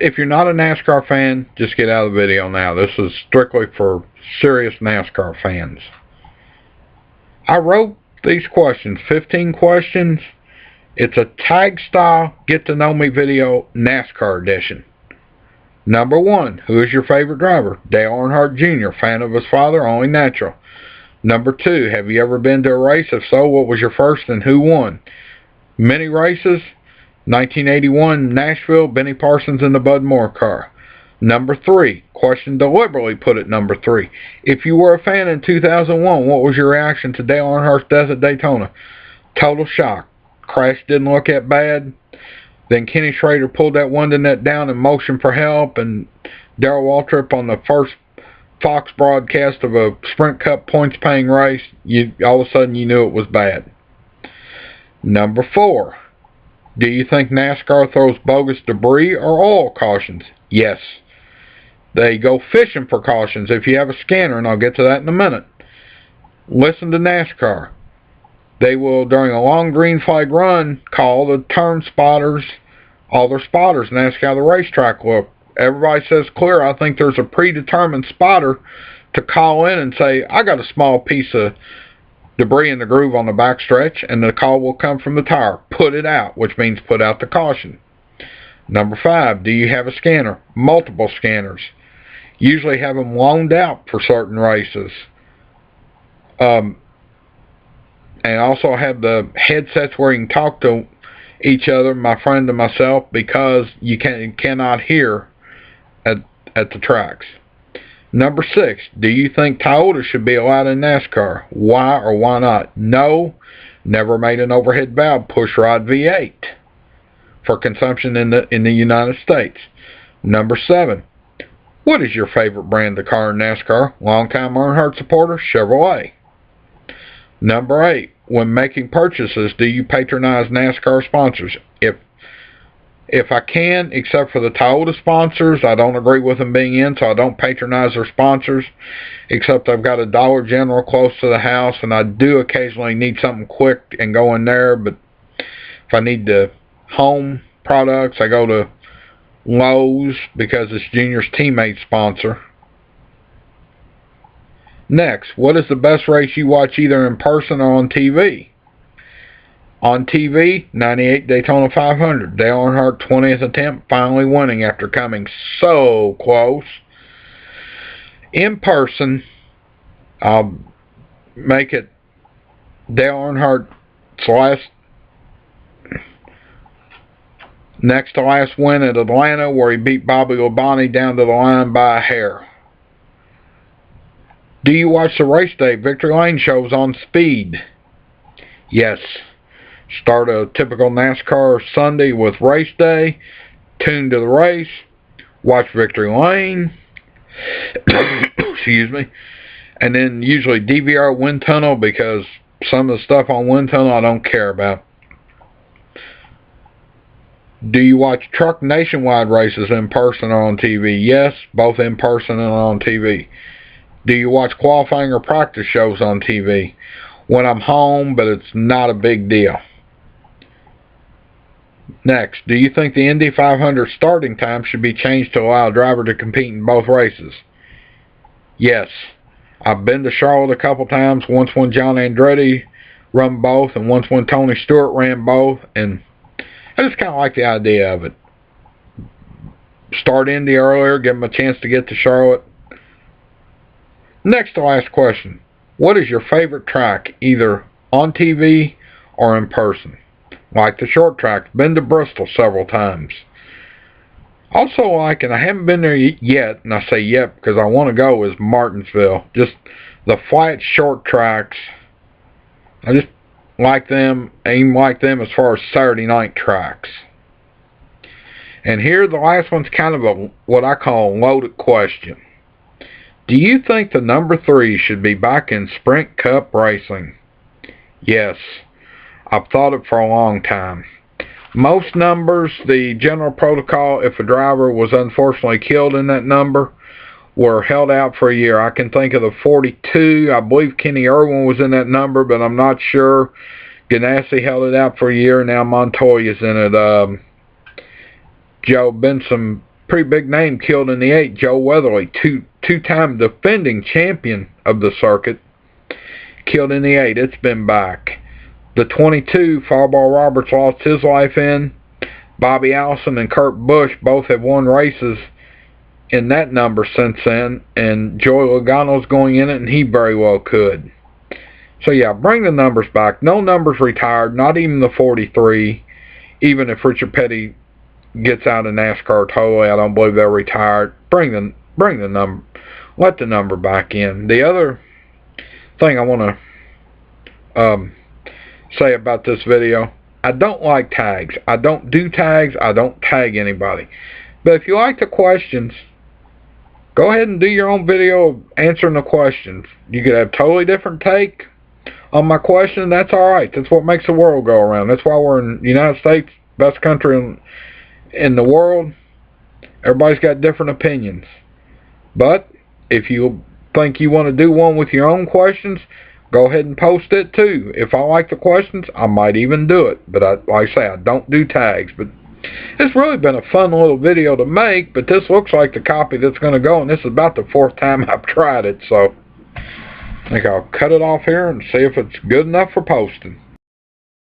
If you're not a NASCAR fan, just get out of the video now. This is strictly for serious NASCAR fans. I wrote these questions, 15 questions. It's a tag style get to know me video, NASCAR edition. Number 1, who is your favorite driver? Dale Earnhardt Jr., fan of his father, only natural. Number 2, have you ever been to a race? If so, what was your first and who won? Many races. 1981 Nashville, Benny Parsons in the Bud Moore car. Number 3, question deliberately put at number 3. If you were a fan in 2001, what was your reaction to Dale Earnhardt's death at Daytona? Total shock. Crash didn't look that bad. Then Kenny Schrader pulled that Wonder Net down and motioned for help, and Darrell Waltrip on the first Fox broadcast of a Sprint Cup points-paying race, all of a sudden you knew it was bad. Number 4, do you think NASCAR throws bogus debris or oil cautions? Yes. They go fishing for cautions if you have a scanner, and I'll get to that in a minute. Listen to NASCAR. They will, during a long green flag run, call the turn spotters, all their spotters, and ask how the racetrack look. Everybody says clear. I think there's a predetermined spotter to call in and say, I got a small piece of debris in the groove on the backstretch, and the call will come from the tire. Put it out, which means put out the caution. Number 5, do you have a scanner? Multiple scanners. Usually have them loaned out for certain races. And also have the headsets where you can talk to each other, my friend and myself, because you cannot hear at the tracks. Number 6, do you think Toyota should be allowed in NASCAR? Why or why not? No, never made an overhead valve pushrod V8 for consumption in the United States. Number 7, what is your favorite brand of car in NASCAR? Longtime Earnhardt supporter, Chevrolet. Number 8, when making purchases, do you patronize NASCAR sponsors? If I can, except for the Toyota sponsors, I don't agree with them being in, so I don't patronize their sponsors, except I've got a Dollar General close to the house, and I do occasionally need something quick and go in there, but if I need the home products, I go to Lowe's because it's Junior's teammate sponsor. Next, what is the best race you watch either in person or on TV? On TV, 98 Daytona 500. Dale Earnhardt 20th attempt, finally winning after coming so close. In person, I'll make it Dale Earnhardt's next to last win at Atlanta, where he beat Bobby Labonte down to the line by a hair. Do you watch the Raceday Victory Lane shows on Speed? Yes. Start a typical NASCAR Sunday with Raceday, tune to the race, watch Victory Lane, excuse me, and then usually DVR Wind Tunnel, because some of the stuff on Wind Tunnel I don't care about. Do you watch Truck Nationwide races in person or on TV? Yes, both in person and on TV. Do you watch qualifying or practice shows on TV? When I'm home, but it's not a big deal. Next, do you think the Indy 500 starting time should be changed to allow a driver to compete in both races? Yes. I've been to Charlotte a couple times, once when John Andretti ran both, and once when Tony Stewart ran both, and I just kind of like the idea of it. Start Indy earlier, give them a chance to get to Charlotte. Next to last question. What is your favorite track, either on TV or in person? Like the short track. Been to Bristol several times. Also like, and I haven't been there yet, and I say yet because I want to go, is Martinsville. Just the flat short tracks. I just like them, aim like them as far as Saturday night tracks. And here the last one's kind of what I call a loaded question. Do you think the number 3 should be back in Sprint Cup racing? Yes. I've thought it for a long time. Most numbers, the general protocol, if a driver was unfortunately killed in that number, were held out for a year. I can think of the 42. I believe Kenny Irwin was in that number, but I'm not sure. Ganassi held it out for a year. Now Montoya's in it. Joe Benson pretty big name killed in the 8. Joe Weatherly, two-time defending champion of the circuit, killed in the 8. It's been back. The 22, Fireball Roberts lost his life in. Bobby Allison and Kurt Busch both have won races in that number since then, and Joey Logano's going in it, and he very well could. So yeah, bring the numbers back. No numbers retired, not even the 43. Even if Richard Petty gets out of NASCAR totally, I don't believe they'll retire. Bring the number, let the number back in. The other thing I want to say about this video, I don't like tags. I don't do tags. I don't tag anybody. But if you like the questions, go ahead and do your own video answering the questions. You could have a totally different take on my question. That's alright. That's what makes the world go around. That's why we're in the United States, best country in the world. Everybody's got different opinions. But if you think you want to do one with your own questions, go ahead and post it too. If I like the questions, I might even do it. But like I say, I don't do tags. But it's really been a fun little video to make. But this looks like the copy that's going to go. And this is about the 4th time I've tried it. So I think I'll cut it off here and see if it's good enough for posting.